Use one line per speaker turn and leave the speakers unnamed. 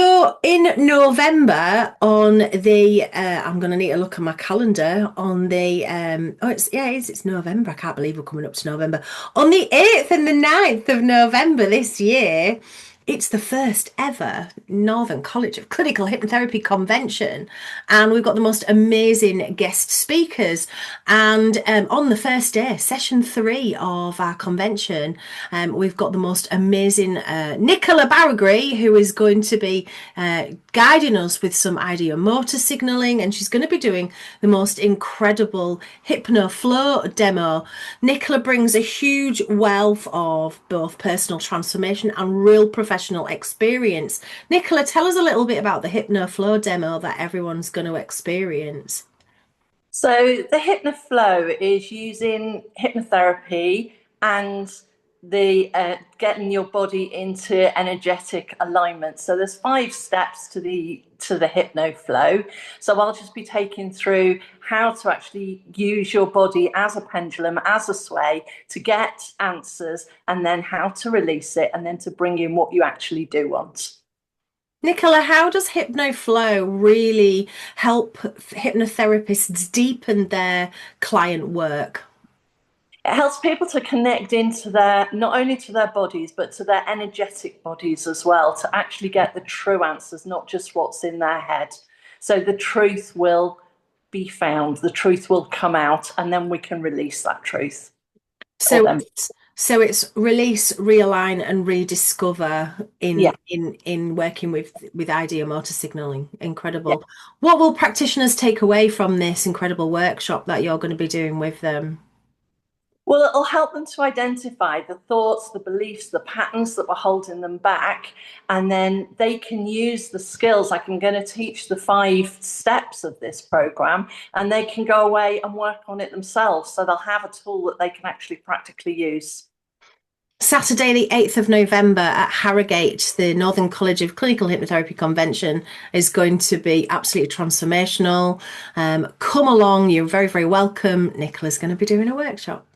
So in November on I'm going to need to look at my calendar on it's November. I can't believe we're coming up to November. On the 8th and the 9th of November this year, it's the first ever Northern College of Clinical Hypnotherapy convention, and we've got the most amazing guest speakers. And on the first day, session 3 of our convention, we've got the most amazing Nicola Barragry, who is going to be guiding us with some ideomotor signaling, and she's going to be doing the most incredible HypnoFlow demo. Nicola brings a huge wealth of both personal transformation and real professional experience. Nicola, tell us a little bit about the HypnoFlow demo that everyone's going to experience.
So the HypnoFlow is using hypnotherapy and the getting your body into energetic alignment. So there's 5 steps to the HypnoFlow. So I'll just be taking through how to actually use your body as a pendulum, as a sway to get answers, and then how to release it, and then to bring in what you actually do want.
Nicola, how does HypnoFlow really help hypnotherapists deepen their client work?
It helps people to connect into their, not only to their bodies, but to their energetic bodies as well, to actually get the true answers, not just what's in their head. So the truth will be found, the truth will come out, and then we can release that truth for
So
them.
it's release, realign, and rediscover
Yeah.
in working with idea motor signaling.
Yeah.
Incredible. What will practitioners take away from this incredible workshop that you're going to be doing with them?
Well, it'll help them to identify the thoughts, the beliefs, the patterns that were holding them back, and then they can use the skills. Like, I'm going to teach the 5 steps of this program, and they can go away and work on it themselves. So they'll have a tool that they can actually practically use.
Saturday, the 8th of November at Harrogate, the Northern College of Clinical Hypnotherapy Convention is going to be absolutely transformational. Come along, you're very, very welcome. Nicola's going to be doing a workshop.